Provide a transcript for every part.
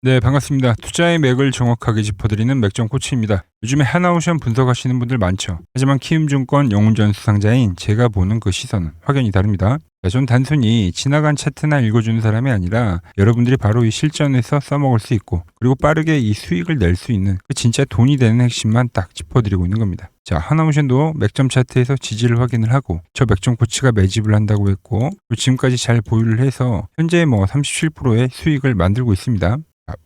네, 반갑습니다. 투자의 맥을 정확하게 짚어드리는 맥점 코치입니다. 요즘에 하나오션 분석하시는 분들 많죠. 하지만 키움증권 영웅전 수상자인 제가 보는 그 시선은 확연히 다릅니다. 전 단순히 지나간 차트나 읽어주는 사람이 아니라 여러분들이 바로 이 실전에서 써먹을 수 있고 그리고 빠르게 이 수익을 낼 수 있는 그 진짜 돈이 되는 핵심만 딱 짚어드리고 있는 겁니다. 자, 하나오션도 맥점 차트에서 지지를 확인을 하고 저 맥점 코치가 매집을 한다고 했고 지금까지 잘 보유를 해서 현재 37%의 수익을 만들고 있습니다.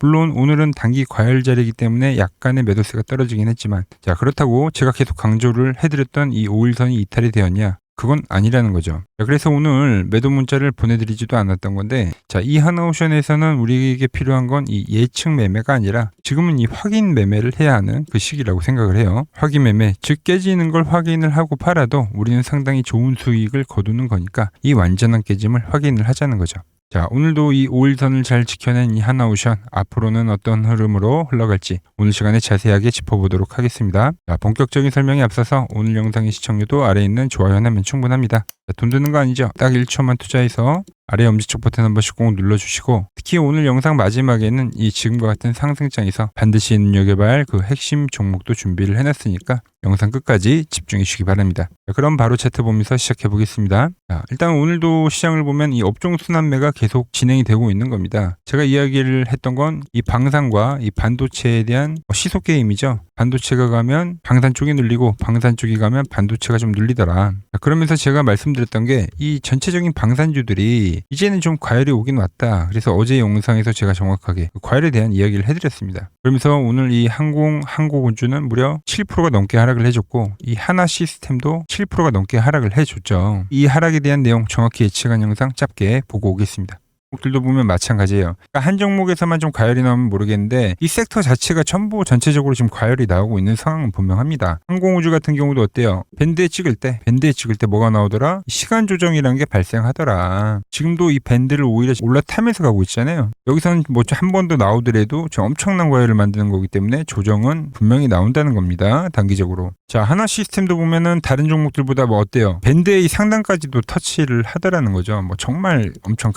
물론 오늘은 단기 과열 자리이기 때문에 약간의 매도세가 떨어지긴 했지만 자, 그렇다고 제가 계속 강조를 해드렸던 이 5일선이 이탈이 되었냐? 그건 아니라는 거죠. 자, 그래서 오늘 매도 문자를 보내드리지도 않았던 건데 자, 이 하나오션에서는 우리에게 필요한 건 이 예측 매매가 아니라 지금은 이 확인 매매를 해야 하는 그 시기라고 생각을 해요. 확인 매매, 즉 깨지는 걸 확인을 하고 팔아도 우리는 상당히 좋은 수익을 거두는 거니까 이 완전한 깨짐을 확인을 하자는 거죠. 자, 오늘도 이 5일선을 잘 지켜낸 이 하나오션 앞으로는 어떤 흐름으로 흘러갈지 오늘 시간에 자세하게 짚어보도록 하겠습니다. 자, 본격적인 설명에 앞서서 오늘 영상의 시청률도 아래에 있는 좋아요는 충분합니다. 자, 돈 드는 거 아니죠? 딱 1초만 투자해서 아래 엄지척 버튼 한 번씩 꼭 눌러주시고 특히 오늘 영상 마지막에는 이 지금과 같은 상승장에서 반드시 눈여겨봐야 할 그 핵심 종목도 준비를 해놨으니까 영상 끝까지 집중해 주시기 바랍니다. 자, 그럼 바로 차트 보면서 시작해 보겠습니다. 자, 일단 오늘도 시장을 보면 이 업종 순환매가 계속 진행이 되고 있는 겁니다. 제가 이야기를 했던 건 이 방산과 이 반도체에 대한 시속 게임이죠. 반도체가 가면 방산 쪽이 눌리고 방산 쪽이 가면 반도체가 좀 눌리더라. 자, 그러면서 제가 말씀드렸던 게 이 전체적인 방산주들이 이제는 좀 과열이 오긴 왔다. 그래서 어제 영상에서 제가 정확하게 그 과열에 대한 이야기를 해드렸습니다. 그러면서 오늘 이 항공운주는 무려 7%가 넘게 하락을 해줬고 이 하나 시스템도 7%가 넘게 하락을 해줬죠. 이 하락에 대한 내용 정확히 예측한 영상 짧게 보고 오겠습니다. 종목들도 보면 마찬가지예요. 그러니까 한 종목에서만 좀 과열이 나오면 모르겠는데 이 섹터 자체가 전부 전체적으로 지금 과열이 나오고 있는 상황은 분명합니다. 항공우주 같은 경우도 어때요? 밴드에 찍을 때 뭐가 나오더라? 시간 조정이라는 게 발생하더라. 지금도 이 밴드를 오히려 올라타면서 가고 있잖아요. 여기서는 뭐 한 번 더 나오더라도 저 엄청난 과열을 만드는 거기 때문에 조정은 분명히 나온다는 겁니다. 단기적으로. 자, 하나 시스템도 보면은 다른 종목들보다 뭐 어때요? 밴드의 상단까지도 터치를 하더라는 거죠. 뭐 정말 엄청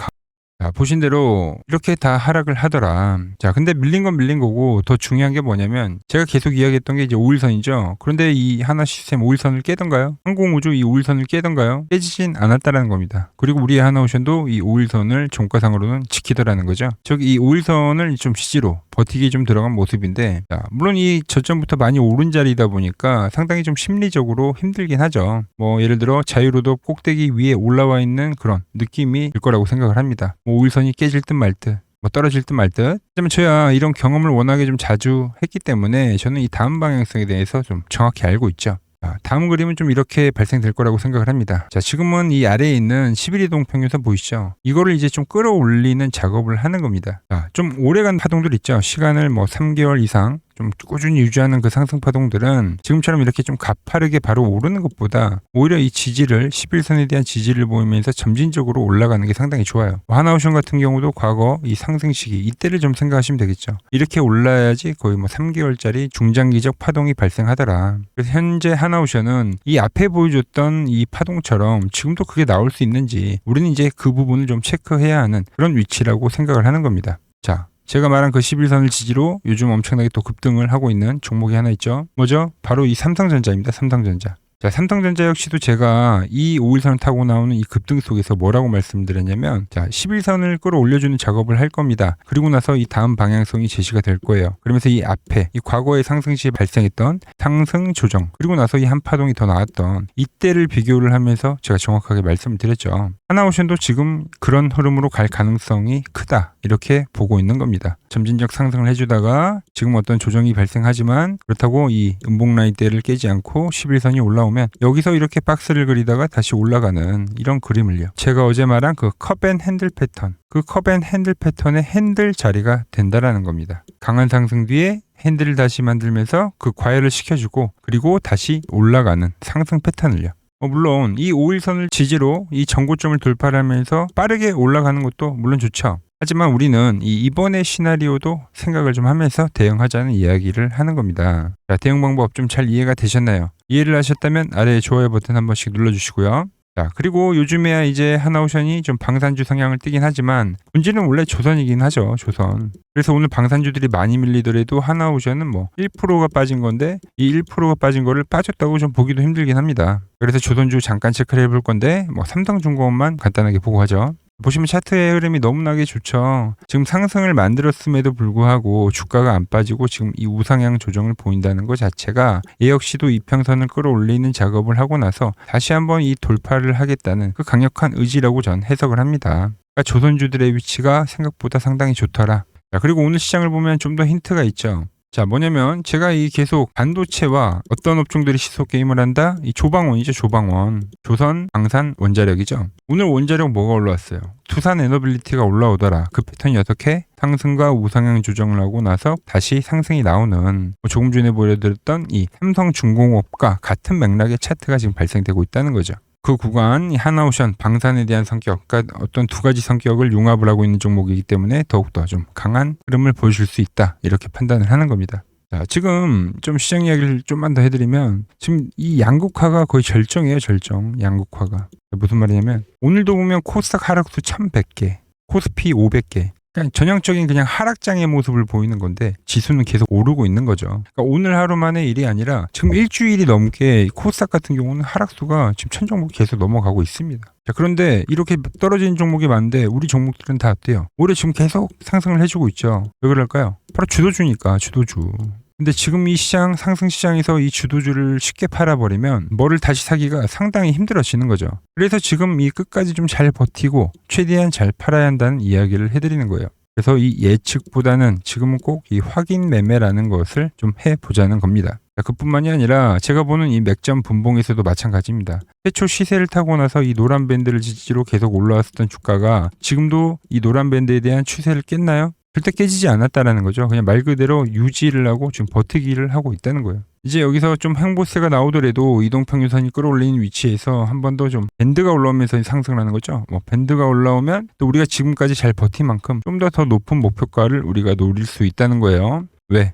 자, 보신 대로 이렇게 다 하락을 하더라. 자, 근데 밀린 건 밀린 거고 더 중요한 게 뭐냐면 제가 계속 이야기했던 게 이제 5일선이죠. 그런데 이 하나 시스템 5일선을 깨던가요? 항공우주 이 5일선을 깨던가요? 깨지진 않았다라는 겁니다. 그리고 우리 하나오션도 이 5일선을 종가상으로는 지키더라는 거죠. 즉 이 5일선을 좀 지지로 버티기 좀 들어간 모습인데 자, 물론 이 저점부터 많이 오른 자리이다 보니까 상당히 좀 심리적으로 힘들긴 하죠. 뭐 예를 들어 자유로도 꼭대기 위에 올라와 있는 그런 느낌이 들 거라고 생각을 합니다. 5일선이 깨질 듯 말 듯, 뭐 떨어질 듯 말 듯. 하지만 저야 이런 경험을 워낙에 좀 자주 했기 때문에 저는 이 다음 방향성에 대해서 좀 정확히 알고 있죠. 자, 다음 그림은 좀 이렇게 발생될 거라고 생각을 합니다. 자, 지금은 이 아래에 있는 11이동 평균선 보이시죠? 이거를 이제 좀 끌어올리는 작업을 하는 겁니다. 자, 좀 오래간 파동들 있죠? 시간을 뭐 3개월 이상 좀 꾸준히 유지하는 그 상승 파동들은 지금처럼 이렇게 좀 가파르게 바로 오르는 것보다 오히려 이 지지를 11선에 대한 지지를 보이면서 점진적으로 올라가는 게 상당히 좋아요. 하나오션 같은 경우도 과거 이 상승 시기 이때를 좀 생각하시면 되겠죠. 이렇게 올라야지 거의 뭐 3개월짜리 중장기적 파동이 발생하더라. 그래서 현재 하나오션은 이 앞에 보여줬던 이 파동처럼 지금도 그게 나올 수 있는지 우리는 이제 그 부분을 좀 체크해야 하는 그런 위치라고 생각을 하는 겁니다. 자, 제가 말한 그 11선을 지지로 요즘 엄청나게 또 급등을 하고 있는 종목이 하나 있죠. 뭐죠? 바로 이 삼성전자입니다. 삼성전자. 자, 삼성전자 역시도 제가 이 5일선을 타고 나오는 이 급등 속에서 뭐라고 말씀드렸냐면 자, 11선을 끌어올려주는 작업을 할 겁니다. 그리고 나서 이 다음 방향성이 제시가 될 거예요. 그러면서 이 앞에 이 과거의 상승 시에 발생했던 상승 조정 그리고 나서 이 한 파동이 더 나왔던 이때를 비교를 하면서 제가 정확하게 말씀을 드렸죠. 하나오션도 지금 그런 흐름으로 갈 가능성이 크다 이렇게 보고 있는 겁니다. 점진적 상승을 해주다가 지금 어떤 조정이 발생하지만 그렇다고 이 음봉 라인대를 깨지 않고 11선이 올라오면 여기서 이렇게 박스를 그리다가 다시 올라가는 이런 그림을요. 제가 어제 말한 그 컵앤핸들 패턴 그 컵앤핸들 패턴의 핸들 자리가 된다라는 겁니다. 강한 상승 뒤에 핸들을 다시 만들면서 그 과열을 시켜주고 그리고 다시 올라가는 상승 패턴을요. 물론 이 5일선을 지지로 이 전고점을 돌파를 하면서 빠르게 올라가는 것도 물론 좋죠. 하지만 우리는 이번의 시나리오도 생각을 좀 하면서 대응하자는 이야기를 하는 겁니다. 자, 대응 방법 좀 잘 이해가 되셨나요? 이해를 하셨다면 아래 좋아요 버튼 한 번씩 눌러주시고요. 자, 그리고 요즘에야 이제 하나오션이 좀 방산주 성향을 띠긴 하지만 본질은 원래 조선이긴 하죠. 조선. 그래서 오늘 방산주들이 많이 밀리더라도 하나오션은 뭐 1%가 빠진 건데 이 1%가 빠진 거를 빠졌다고 좀 보기도 힘들긴 합니다. 그래서 조선주 잠깐 체크를 해볼 건데 뭐 삼성중공업만 간단하게 보고 하죠. 보시면 차트의 흐름이 너무나게 좋죠. 지금 상승을 만들었음에도 불구하고 주가가 안 빠지고 지금 이 우상향 조정을 보인다는 것 자체가 얘 역시도 이평선을 끌어올리는 작업을 하고 나서 다시 한번 이 돌파를 하겠다는 그 강력한 의지라고 전 해석을 합니다. 그러니까 조선주들의 위치가 생각보다 상당히 좋더라. 자, 그리고 오늘 시장을 보면 좀 더 힌트가 있죠. 자, 뭐냐면 제가 이 계속 반도체와 어떤 업종들이 시속 게임을 한다? 이 조방원이죠, 조방원. 조선, 방산, 원자력이죠. 오늘 원자력 뭐가 올라왔어요? 투산 에너빌리티가 올라오더라. 그 패턴이 어떻게? 상승과 우상향 조정을 하고 나서 다시 상승이 나오는 조금 전에 보여드렸던 이 삼성중공업과 같은 맥락의 차트가 지금 발생되고 있다는 거죠. 그 구간, 이 하나오션, 방산에 대한 성격, 그러니까 어떤 두 가지 성격을 융합을 하고 있는 종목이기 때문에 더욱더 좀 강한 흐름을 보여줄 수 있다. 이렇게 판단을 하는 겁니다. 자, 지금 좀 시장 이야기를 좀만 더 해드리면 지금 이 양극화가 거의 절정이에요. 절정. 양극화가. 무슨 말이냐면 오늘도 보면 코스닥 하락수 1100개, 코스피 500개. 그냥 전형적인 그냥 하락장의 모습을 보이는 건데 지수는 계속 오르고 있는 거죠. 그러니까 오늘 하루 만의 일이 아니라 지금 일주일이 넘게 코스닥 같은 경우는 하락수가 지금 1000종목이 계속 넘어가고 있습니다. 자, 그런데 이렇게 떨어지는 종목이 많은데 우리 종목들은 다 어때요? 올해 지금 계속 상승을 해주고 있죠. 왜 그럴까요? 바로 주도주니까 주도주. 근데 지금 이 시장, 상승 시장에서 이 주도주를 쉽게 팔아버리면 뭐를 다시 사기가 상당히 힘들어지는 거죠. 그래서 지금 이 끝까지 좀 잘 버티고 최대한 잘 팔아야 한다는 이야기를 해드리는 거예요. 그래서 이 예측보다는 지금은 꼭 이 확인 매매라는 것을 좀 해보자는 겁니다. 그뿐만이 아니라 제가 보는 이 맥점 분봉에서도 마찬가지입니다. 최초 시세를 타고 나서 이 노란 밴드를 지지로 계속 올라왔었던 주가가 지금도 이 노란 밴드에 대한 추세를 깼나요? 절대 깨지지 않았다라는 거죠. 그냥 말 그대로 유지를 하고 지금 버티기를 하고 있다는 거예요. 이제 여기서 좀 횡보세가 나오더라도 이동평균선이 끌어올리는 위치에서 한 번 더 좀 밴드가 올라오면서 상승을 하는 거죠. 뭐 밴드가 올라오면 또 우리가 지금까지 잘 버틴 만큼 좀 더 높은 목표가를 우리가 노릴 수 있다는 거예요. 왜?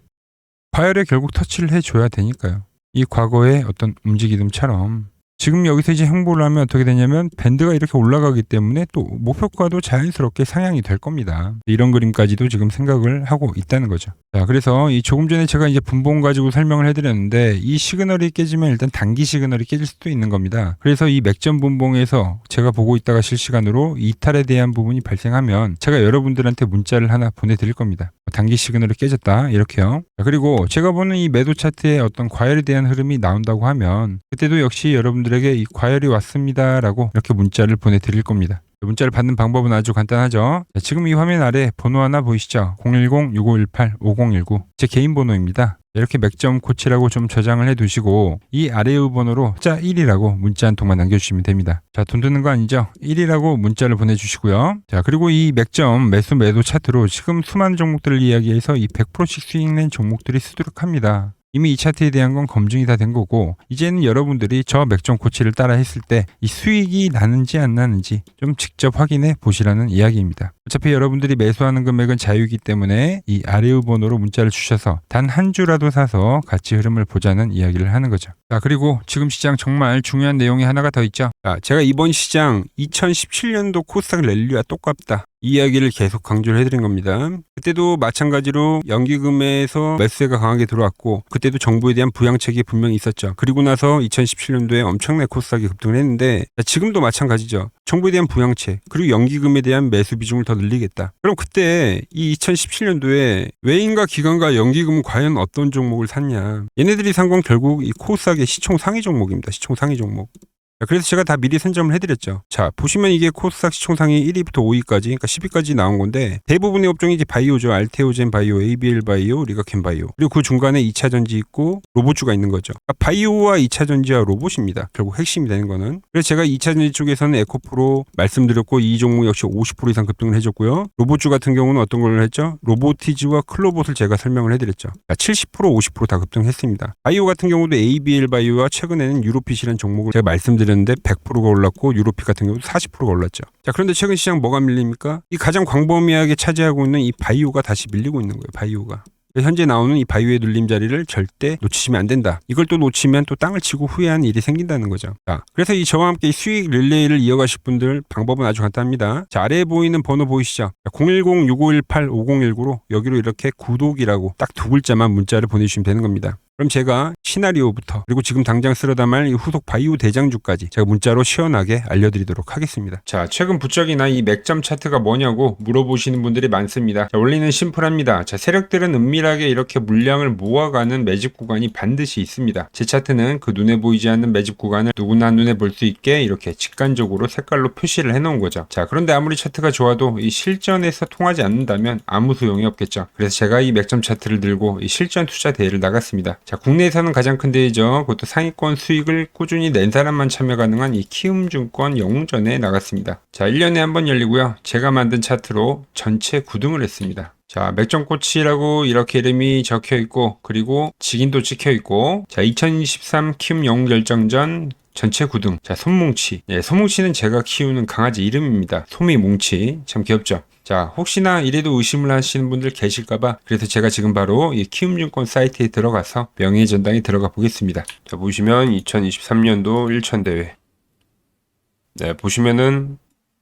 과열에 결국 터치를 해줘야 되니까요. 이 과거의 어떤 움직임처럼 지금 여기서 이제 횡보를 하면 어떻게 되냐면 밴드가 이렇게 올라가기 때문에 또 목표가도 자연스럽게 상향이 될 겁니다. 이런 그림까지도 지금 생각을 하고 있다는 거죠. 자, 그래서 이 조금 전에 제가 이제 분봉 가지고 설명을 해드렸는데 이 시그널이 깨지면 일단 단기 시그널이 깨질 수도 있는 겁니다. 그래서 이 맥점 분봉에서 제가 보고 있다가 실시간으로 이탈에 대한 부분이 발생하면 제가 여러분들한테 문자를 하나 보내드릴 겁니다. 단기 시그널이 깨졌다 이렇게요. 자, 그리고 제가 보는 이 매도 차트에 어떤 과열에 대한 흐름이 나온다고 하면 그때도 역시 여러분들에게 이 과열이 왔습니다라고 이렇게 문자를 보내드릴 겁니다. 문자를 받는 방법은 아주 간단하죠. 자, 지금 이 화면 아래 번호 하나 보이시죠? 010-6518-5019 제 개인 번호입니다. 이렇게 맥점 코치라고 좀 저장을 해두시고 이 아래의 번호로 자 1이라고 문자 한 통만 남겨주시면 됩니다. 자, 돈 드는 거 아니죠? 1이라고 문자를 보내주시고요. 자, 그리고 이 맥점 매수 매도 차트로 지금 수많은 종목들을 이야기해서 이 100%씩 수익 낸 종목들이 수두룩합니다. 이미 이 차트에 대한 건 검증이 다 된 거고 이제는 여러분들이 저 맥점 코치를 따라 했을 때 이 수익이 나는지 안 나는지 좀 직접 확인해 보시라는 이야기입니다. 어차피 여러분들이 매수하는 금액은 자유이기 때문에 이 아래의 번호로 문자를 주셔서 단 한 주라도 사서 같이 흐름을 보자는 이야기를 하는 거죠. 자, 그리고 지금 시장 정말 중요한 내용이 하나가 더 있죠. 자, 제가 이번 시장 2017년도 코스닥 랠리와 똑같다. 이 이야기를 계속 강조를 해드린 겁니다. 그때도 마찬가지로 연기금에서 매수세가 강하게 들어왔고 그때도 정부에 대한 부양책이 분명히 있었죠. 그리고 나서 2017년도에 엄청나게 코스닥이 급등을 했는데 지금도 마찬가지죠. 정부에 대한 부양책 그리고 연기금에 대한 매수 비중을 더 늘리겠다. 그럼 그때 이 2017년도에 외인과 기관과 연기금은 과연 어떤 종목을 샀냐. 얘네들이 산 건 결국 이 코스닥의 시총 상위 종목입니다. 시총 상위 종목. 그래서 제가 다 미리 선점을 해드렸죠. 자, 보시면 이게 코스닥 시총상위 1위부터 5위까지, 그러니까 10위까지 나온 건데 대부분의 업종이 이제 바이오죠. 알테오젠 바이오, ABL 바이오, 리가켄 바이오. 그리고 그 중간에 2차 전지 있고 로봇주가 있는 거죠. 그러니까 바이오와 2차 전지와 로봇입니다. 결국 핵심이 되는 거는. 그래서 제가 2차 전지 쪽에서는 에코프로 말씀드렸고 이 종목 역시 50% 이상 급등을 해줬고요. 로봇주 같은 경우는 어떤 걸 했죠? 로보티즈와 클로봇을 제가 설명을 해드렸죠. 70% 50% 다 급등했습니다. 바이오 같은 경우도 ABL 바이오와 최근에는 유로핏이라는 종목을 제가 말씀드렸는데 100%가 올랐고 유로핏 같은 경우도 40%가 올랐죠. 자, 그런데 최근 시장 뭐가 밀립니까? 이 가장 광범위하게 차지하고 있는 이 바이오가 다시 밀리고 있는 거예요. 바이오가. 현재 나오는 이 바이오의 눌림 자리를 절대 놓치시면 안 된다. 이걸 또 놓치면 또 땅을 치고 후회하는 일이 생긴다는 거죠. 자, 그래서 저와 함께 이 수익 릴레이를 이어가실 분들 방법은 아주 간단합니다. 자, 아래에 보이는 번호 보이시죠? 010-6518-5019로 여기로 이렇게 구독이라고 딱 두 글자만 문자를 보내주시면 되는 겁니다. 그럼 제가 시나리오부터 그리고 지금 당장 쓸어 담을 이 후속 바이오 대장주까지 제가 문자로 시원하게 알려드리도록 하겠습니다. 자, 최근 부쩍이나 이 맥점 차트가 뭐냐고 물어보시는 분들이 많습니다. 자, 원리는 심플합니다. 자, 세력들은 은밀하게 이렇게 물량을 모아가는 매집 구간이 반드시 있습니다. 제 차트는 그 눈에 보이지 않는 매집 구간을 누구나 눈에 볼 수 있게 이렇게 직관적으로 색깔로 표시를 해놓은 거죠. 자, 그런데 아무리 차트가 좋아도 이 실전에서 통하지 않는다면 아무 소용이 없겠죠. 그래서 제가 이 맥점 차트를 들고 이 실전 투자 대회를 나갔습니다. 자, 국내에서는 가장 큰 대회죠. 그것도 상위권 수익을 꾸준히 낸 사람만 참여 가능한 이 키움증권 영웅전에 나갔습니다. 자, 1년에 한 번 열리고요. 제가 만든 차트로 전체 9등을 했습니다. 자, 맥점코치라고 이렇게 이름이 적혀 있고, 그리고 직인도 찍혀 있고, 자, 2023 키움 영웅 결정전 전체 9등. 자, 솜뭉치. 예, 솜뭉치는 제가 키우는 강아지 이름입니다. 솜이뭉치. 참 귀엽죠? 자, 혹시나 이래도 의심을 하시는 분들 계실까봐 그래서 제가 지금 바로 이 키움증권 사이트에 들어가서 명예의 전당에 들어가 보겠습니다. 자, 보시면 2023년도 1천대회. 네, 보시면은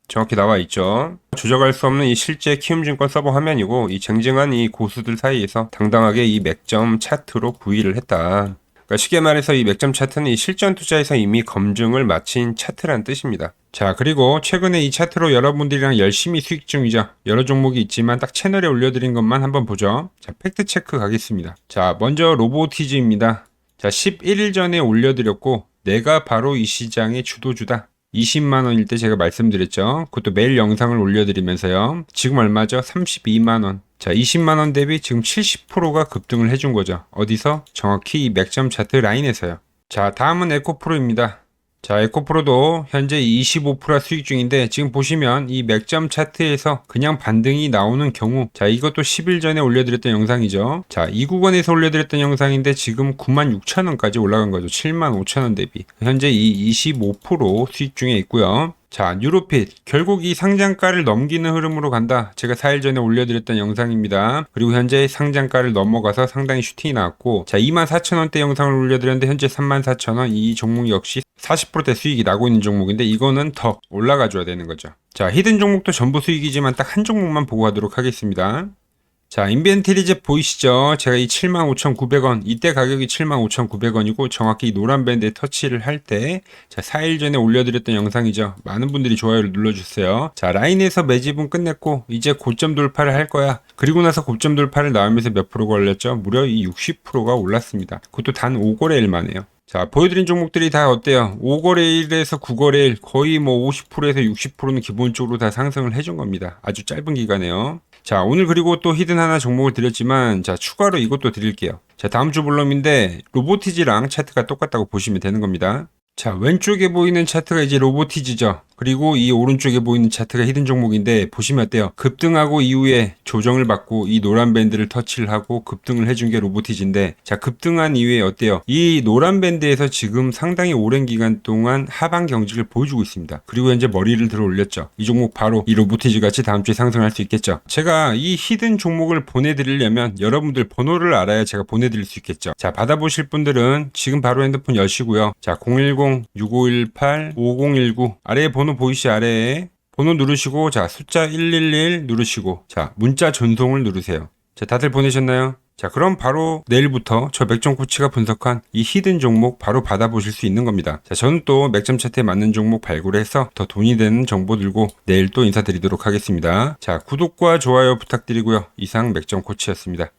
정확히 나와 있죠. 조작할 수 없는 이 실제 키움증권 서버 화면이고, 이 쟁쟁한 이 고수들 사이에서 당당하게 이 맥점 차트로 구의를 했다. 그러니까 쉽게 말해서 이 맥점 차트는 이 실전 투자에서 이미 검증을 마친 차트란 뜻입니다. 자, 그리고 최근에 이 차트로 여러분들이랑 열심히 수익 중이죠. 여러 종목이 있지만 딱 채널에 올려드린 것만 한번 보죠. 자, 팩트 체크 가겠습니다. 자, 먼저 로보티즈입니다. 자, 11일 전에 올려드렸고, 내가 바로 이 시장의 주도주다. 20만원일 때 제가 말씀드렸죠. 그것도 매일 영상을 올려드리면서요. 지금 얼마죠? 32만원. 자, 20만원 대비 지금 70%가 급등을 해준 거죠. 어디서? 정확히 이 맥점 차트 라인에서요. 자, 다음은 에코프로입니다. 자, 에코프로도 현재 25% 수익 중인데 지금 보시면 이 맥점 차트에서 그냥 반등이 나오는 경우, 자, 이것도 10일 전에 올려드렸던 영상이죠. 자, 이 구간에서 올려드렸던 영상인데 지금 96,000원까지 올라간 거죠. 75,000원 대비. 현재 이 25% 수익 중에 있고요. 자, 뉴로핏. 결국 이 상장가를 넘기는 흐름으로 간다. 제가 4일 전에 올려드렸던 영상입니다. 그리고 현재 상장가를 넘어가서 상당히 슈팅이 나왔고, 자, 24,000원대 영상을 올려드렸는데 현재 34,000원. 이 종목 역시 40%대 수익이 나고 있는 종목인데 이거는 더 올라가줘야 되는 거죠. 자, 히든 종목도 전부 수익이지만 딱 한 종목만 보고 가도록 하겠습니다. 자, 인벤트리즈 보이시죠? 제가 이 75,900원, 이때 가격이 75,900원이고 정확히 이 노란 밴드에 터치를 할 때, 자, 4일 전에 올려드렸던 영상이죠. 많은 분들이 좋아요를 눌러주세요. 자, 라인에서 매집은 끝냈고 이제 고점 돌파를 할 거야. 그리고 나서 고점 돌파를 나오면서 몇 프로가 올렸죠? 무려 이 60%가 올랐습니다. 그것도 단 5거래일 만에요. 자, 보여드린 종목들이 다 어때요? 5거래일에서 9거래일 거의 뭐 50%에서 60%는 기본적으로 다 상승을 해준 겁니다. 아주 짧은 기간에요. 자, 오늘 그리고 또 히든 하나 종목을 드렸지만, 자, 추가로 이것도 드릴게요. 자, 다음 주 볼럼인데 로보티즈랑 차트가 똑같다고 보시면 되는 겁니다. 자, 왼쪽에 보이는 차트가 이제 로보티즈죠. 그리고 이 오른쪽에 보이는 차트가 히든 종목인데 보시면 어때요? 급등하고 이후에 조정을 받고 이 노란 밴드를 터치를 하고 급등을 해준 게 로보티즈인데, 자, 급등한 이후에 어때요? 이 노란 밴드에서 지금 상당히 오랜 기간 동안 하방 경직을 보여주고 있습니다. 그리고 현재 머리를 들어 올렸죠. 이 종목 바로 이 로보티즈 같이 다음 주에 상승할 수 있겠죠. 제가 이 히든 종목을 보내드리려면 여러분들 번호를 알아야 제가 보내드릴 수 있겠죠. 자, 받아보실 분들은 지금 바로 핸드폰 여시고요. 자, 010-6518-5019 아래에 번호 보이시 아래에 번호 누르시고, 자, 숫자 111 누르시고, 자, 문자 전송을 누르세요. 자, 다들 보내셨나요? 자, 그럼 바로 내일부터 저 맥점 코치가 분석한 이 히든 종목 바로 받아보실 수 있는 겁니다. 자, 저는 또 맥점 차트에 맞는 종목 발굴해서 더 돈이 되는 정보 들고 내일 또 인사드리도록 하겠습니다. 자, 구독과 좋아요 부탁드리고요. 이상 맥점 코치였습니다.